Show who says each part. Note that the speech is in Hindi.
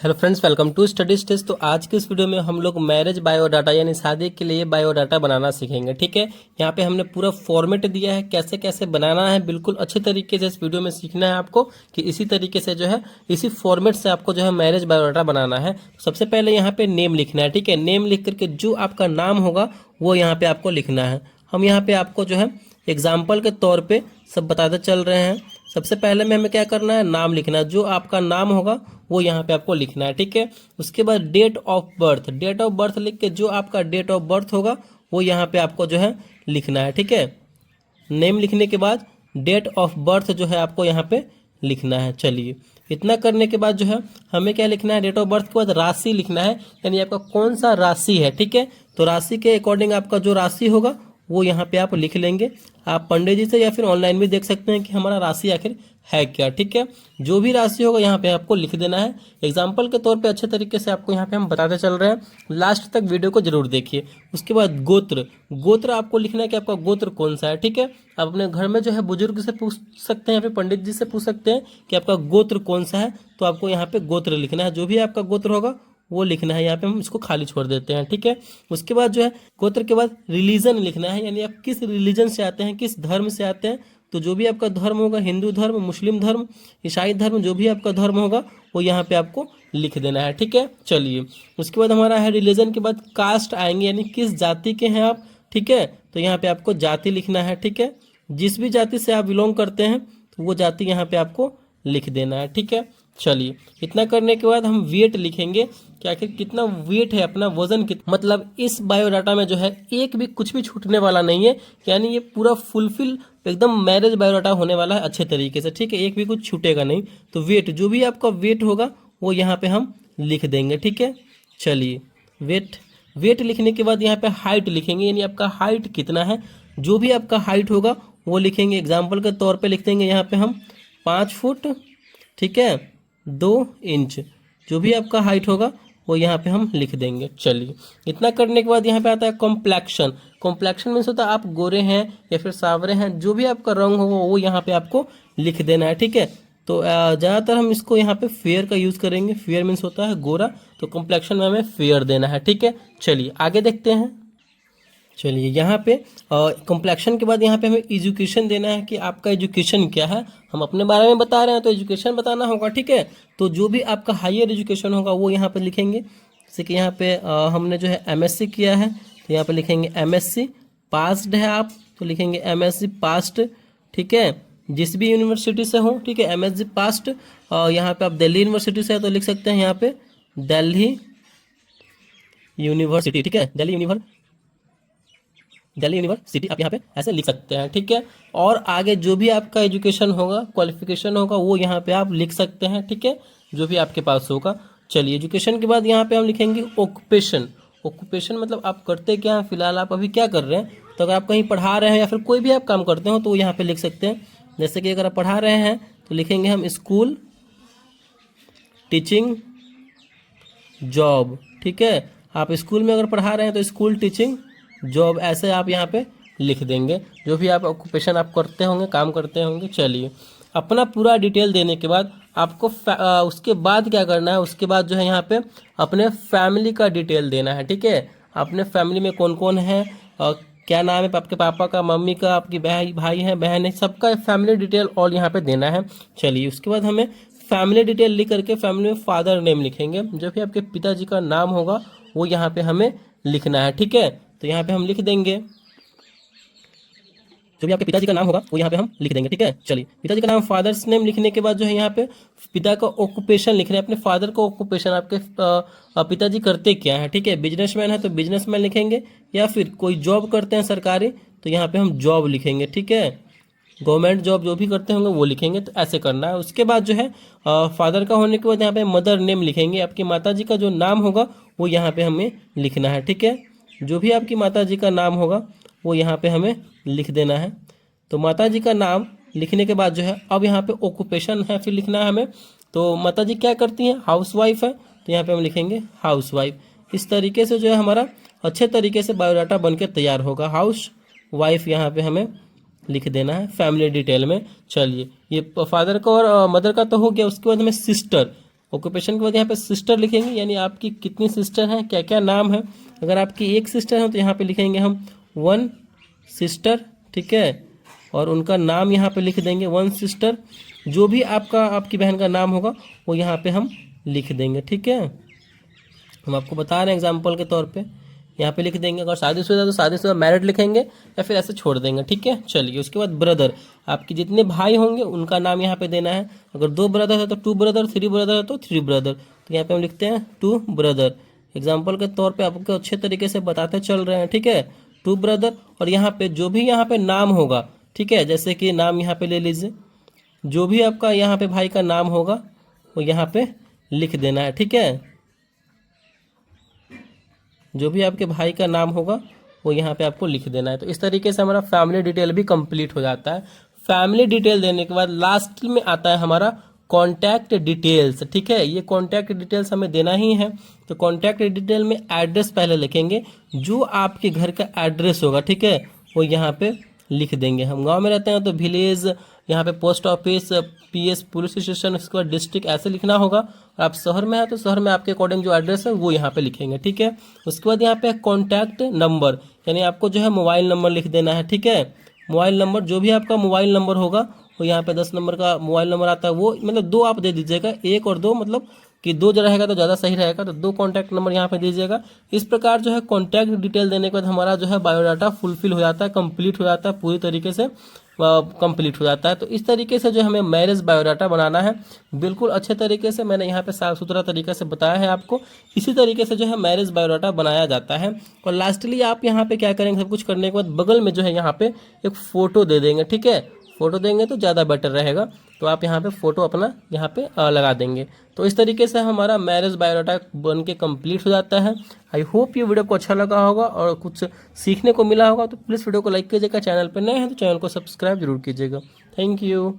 Speaker 1: Hello friends, welcome to study stage. तो आज के इस वीडियो में हम लोग मैरिज बायोडाटा यानी शादी के लिए बायोडाटा बनाना सीखेंगे। ठीक है, यहाँ पे हमने पूरा फॉर्मेट दिया है, कैसे कैसे बनाना है, बिल्कुल अच्छे तरीके से इस वीडियो में सीखना है आपको कि इसी तरीके से जो है इसी फॉर्मेट से आपको जो है मैरिज बायोडाटा बनाना है। सबसे पहले यहाँ पे नेम लिखना है। ठीक है, नेम लिख करके जो आपका नाम होगा वो यहाँ पे आपको लिखना है। हम यहाँ पे आपको जो है एग्जाम्पल के तौर पे सब बताते चल रहे हैं। सबसे पहले में हमें क्या करना है, नाम लिखना है। जो आपका नाम होगा वो यहाँ पे आपको लिखना है। ठीक है, उसके बाद date of birth, date of birth लिख के जो आपका डेट ऑफ बर्थ होगा वो यहाँ पे आपको जो है लिखना है। ठीक है, नेम लिखने के बाद डेट ऑफ बर्थ जो है आपको यहाँ पे लिखना है। चलिए, इतना करने के बाद जो है हमें क्या लिखना है, डेट ऑफ बर्थ के बाद राशि लिखना है, यानी आपका कौन सा राशि है। ठीक है, तो राशि के अकॉर्डिंग आपका जो राशि होगा वो यहाँ पे आप लिख लेंगे। आप पंडित जी से या फिर ऑनलाइन भी देख सकते हैं कि हमारा राशि आखिर है क्या। ठीक है, जो भी राशि होगा यहाँ पे आपको लिख देना है। एग्जाम्पल के तौर पे अच्छे तरीके से आपको यहाँ पे हम बताते चल रहे हैं, लास्ट तक वीडियो को जरूर देखिए। उसके बाद गोत्र, गोत्र आपको लिखना है कि आपका गोत्र कौन सा है। ठीक है, आप अपने घर में जो है बुजुर्ग से पूछ सकते हैं या फिर पंडित जी से पूछ सकते हैं कि आपका गोत्र कौन सा है, तो आपको यहाँ पे गोत्र लिखना है। जो भी आपका गोत्र होगा वो लिखना है, यहाँ पे हम इसको खाली छोड़ देते हैं। ठीक है, उसके बाद जो है गोत्र के बाद रिलीजन लिखना है, यानी आप किस रिलीजन से आते हैं, किस धर्म से आते हैं। तो जो भी आपका धर्म होगा, हिंदू धर्म, मुस्लिम धर्म, ईसाई धर्म, जो भी आपका धर्म होगा वो यहाँ पे आपको लिख देना है। ठीक है, चलिए, उसके बाद हमारा है रिलीजन के बाद कास्ट आएंगे, यानी किस जाति के हैं आप। ठीक है, तो यहाँ पे आपको जाति लिखना है। ठीक है, जिस भी जाति से आप बिलोंग करते हैं तो वो जाति यहाँ पे आपको लिख देना है। ठीक है, चलिए, इतना करने के बाद हम वेट लिखेंगे कि आखिर कितना वेट है, अपना वजन कितना। मतलब इस बायोडाटा में जो है एक भी कुछ भी छूटने वाला नहीं है, यानी ये पूरा फुलफिल एकदम मैरिज बायोडाटा होने वाला है अच्छे तरीके से। ठीक है, एक भी कुछ छूटेगा नहीं। तो वेट, जो भी आपका वेट होगा वो यहाँ पे हम लिख देंगे। ठीक है, चलिए, वेट लिखने के बाद यहाँ पे हाइट लिखेंगे, यानी आपका हाइट कितना है। जो भी आपका हाइट होगा वो लिखेंगे। एग्जाम्पल के तौर पे लिख देंगे यहाँ पे हम 5 फुट, ठीक है, 2 इंच। जो भी आपका हाइट होगा वो यहाँ पे हम लिख देंगे। चलिए, इतना करने के बाद यहाँ पे आता है कॉम्प्लेक्शन। कॉम्प्लेक्शन मीन्स होता है आप गोरे हैं या फिर सावरे हैं, जो भी आपका रंग होगा वो यहाँ पे आपको लिख देना है। ठीक है, तो ज़्यादातर हम इसको यहाँ पे फेयर का यूज़ करेंगे। फेयर मीन्स होता है गोरा, तो कॉम्प्लेक्शन में हमें फेयर देना है। ठीक है, चलिए आगे देखते हैं। चलिए, यहाँ पे कॉम्प्लेक्शन के बाद यहाँ पे हमें एजुकेशन देना है कि आपका एजुकेशन क्या है। हम अपने बारे में बता रहे हैं तो एजुकेशन बताना होगा। ठीक है, तो जो भी आपका हायर एजुकेशन होगा वो यहाँ पे लिखेंगे। जैसे कि यहाँ पे हमने जो है एमएससी किया है तो यहाँ पे लिखेंगे एमएससी। पास्ड है आप तो लिखेंगे एमएससी पास्ट। ठीक है, जिस भी यूनिवर्सिटी से हो, ठीक है, एमएससी पास्ट। यहाँ पे आप दिल्ली यूनिवर्सिटी से है तो लिख सकते हैं यहाँ पे दिल्ली यूनिवर्सिटी। ठीक है, दिल्ली यूनिवर्सिटी आप यहाँ पे ऐसे लिख सकते हैं। ठीक है, और आगे जो भी आपका एजुकेशन होगा, क्वालिफिकेशन होगा, वो यहाँ पे आप लिख सकते हैं। ठीक है, जो भी आपके पास होगा। चलिए, एजुकेशन के बाद यहाँ पे हम लिखेंगे ऑक्यूपेशन। ऑक्यूपेशन मतलब आप करते क्या हैं, फिलहाल आप अभी क्या कर रहे हैं। तो अगर आप कहीं पढ़ा रहे हैं या फिर कोई भी आप काम करते हो तो वो यहाँ पे लिख सकते हैं। जैसे कि अगर आप पढ़ा रहे हैं तो लिखेंगे हम स्कूल, टीचिंग, जॉब। ठीक है, आप स्कूल में अगर पढ़ा रहे हैं तो स्कूल, टीचिंग, जॉब, ऐसे आप यहाँ पे लिख देंगे जो भी आप ऑक्यूपेशन आप करते होंगे, काम करते होंगे। चलिए, अपना पूरा डिटेल देने के बाद आपको उसके बाद क्या करना है, उसके बाद जो है यहाँ पे अपने फैमिली का डिटेल देना है। ठीक है, अपने फैमिली में कौन कौन है, क्या नाम है आपके पापा का, मम्मी का, आपकी भाई है, बहन है, सबका फैमिली डिटेल और यहाँ पे देना है। चलिए, उसके बाद हमें फैमिली डिटेल लिख करके फैमिली में फादर नेम लिखेंगे। जो भी आपके पिताजी का नाम होगा वो यहाँ पे हमें लिखना है। ठीक है, तो यहाँ पे हम लिख देंगे जो भी आपके पिताजी का नाम होगा वो यहाँ पे हम लिख देंगे। ठीक है, चलिए, पिताजी का नाम, फादर्स नेम लिखने के बाद जो है यहाँ पे पिता का ऑक्यूपेशन लिखना है, अपने फादर का ऑक्यूपेशन, आपके पिताजी करते क्या है। ठीक है, बिजनेसमैन है तो बिजनेसमैन लिखेंगे, या फिर कोई जॉब करते हैं सरकारी तो यहाँ पे हम जॉब लिखेंगे। ठीक है, गवर्नमेंट जॉब जो भी करते होंगे वो लिखेंगे। तो ऐसे करना है। उसके बाद जो है फादर का होने के बाद यहाँ पे मदर नेम लिखेंगे। आपकी माताजी का जो नाम होगा वो यहाँ पे हमें लिखना है। ठीक है, जो भी आपकी माताजी का नाम होगा वो यहाँ पे हमें लिख देना है। तो माताजी का नाम लिखने के बाद जो है अब यहाँ पे ऑक्यूपेशन है फिर लिखना है हमें। तो माताजी क्या करती हैं, हाउसवाइफ है, तो यहाँ पे हम लिखेंगे हाउसवाइफ। इस तरीके से जो है हमारा अच्छे तरीके से बायोडाटा बन के तैयार होगा। हाउस वाइफ यहाँ पे हमें लिख देना है फैमिली डिटेल में। चलिए, ये फादर का और मदर का तो हो गया। उसके बाद हमें सिस्टर, ऑक्यूपेशन के बाद यहाँ पे सिस्टर लिखेंगे, यानी आपकी कितनी सिस्टर हैं, क्या क्या नाम है। अगर आपकी एक सिस्टर है तो यहाँ पे लिखेंगे हम 1 सिस्टर, ठीक है, और उनका नाम यहाँ पे लिख देंगे 1 सिस्टर। जो भी आपकी बहन का नाम होगा वो यहाँ पे हम लिख देंगे, ठीक है। हम आपको बता रहे हैं एग्जाम्पल के तौर पे, यहाँ पे लिख देंगे। अगर शादीशुदा तो शादीशुदा मैरिड लिखेंगे या फिर ऐसे छोड़ देंगे, ठीक है। चलिए, उसके बाद ब्रदर, आपके जितने भाई होंगे उनका नाम यहाँ पे देना है। अगर 2 ब्रदर है तो 2 ब्रदर, 3 ब्रदर है तो 3 ब्रदर। तो यहाँ पे हम लिखते हैं 2 ब्रदर। एग्जाम्पल के तौर पे आपको अच्छे तरीके से बताते चल रहे हैं, ठीक है। 2 ब्रदर, और यहाँ पे जो भी यहाँ पे नाम होगा, ठीक है, जैसे कि नाम यहाँ पे ले लीजिए, जो भी आपका यहाँ पे भाई का नाम होगा वो यहाँ पे लिख देना है, ठीक है। जो भी आपके भाई का नाम होगा वो यहाँ पे आपको लिख देना है। तो इस तरीके से हमारा फैमिली डिटेल भी कंप्लीट हो जाता है। फैमिली डिटेल देने के बाद लास्ट में आता है हमारा कॉन्टैक्ट डिटेल्स, ठीक है। ये कॉन्टैक्ट डिटेल्स हमें देना ही है। तो कॉन्टैक्ट डिटेल में एड्रेस पहले लिखेंगे, जो आपके घर का एड्रेस होगा, ठीक है, वो यहाँ पे लिख देंगे। हम गांव में रहते हैं तो विलेज, यहाँ पे post office, PS police station, उसके बाद डिस्ट्रिक्ट ऐसे लिखना होगा। और आप शहर में हैं तो शहर में आपके अकॉर्डिंग जो एड्रेस है वो यहाँ पे लिखेंगे, ठीक है। उसके बाद यहाँ पे कॉन्टैक्ट नंबर, यानी आपको जो है मोबाइल नंबर लिख देना है, ठीक है। मोबाइल नंबर, जो भी आपका मोबाइल नंबर होगा वो यहाँ पे 10 नंबर का मोबाइल नंबर आता है, वो मतलब 2 आप दे दीजिएगा, 1 और 2, मतलब कि 2 जो रहेगा तो ज़्यादा सही रहेगा, तो 2 कॉन्टैक्ट नंबर यहाँ पे दीजिएगा। इस प्रकार जो है कॉन्टैक्ट डिटेल देने के बाद हमारा जो है बायोडाटा फुलफिल हो जाता है, कंप्लीट हो जाता है, पूरी तरीके से कंप्लीट हो जाता है। तो इस तरीके से जो हमें मैरिज बायोडाटा बनाना है, बिल्कुल अच्छे तरीके से मैंने यहाँ पे साफ सुथरा तरीके से बताया है आपको। इसी तरीके से जो है मैरिज बायोडाटा बनाया जाता है। और लास्टली आप यहाँ पे क्या करेंगे, सब कुछ करने के बाद बगल में जो है यहाँ पे एक फ़ोटो दे देंगे, ठीक है। फ़ोटो देंगे तो ज़्यादा बेटर रहेगा, तो आप यहाँ पे फ़ोटो अपना यहाँ पे लगा देंगे। तो इस तरीके से हमारा मैरिज बायोडाटा बन के कंप्लीट हो जाता है। आई होप ये वीडियो को अच्छा लगा होगा और कुछ सीखने को मिला होगा। तो प्लीज़ वीडियो को लाइक कीजिएगा, चैनल पर नए हैं तो चैनल को सब्सक्राइब जरूर कीजिएगा। Thank you.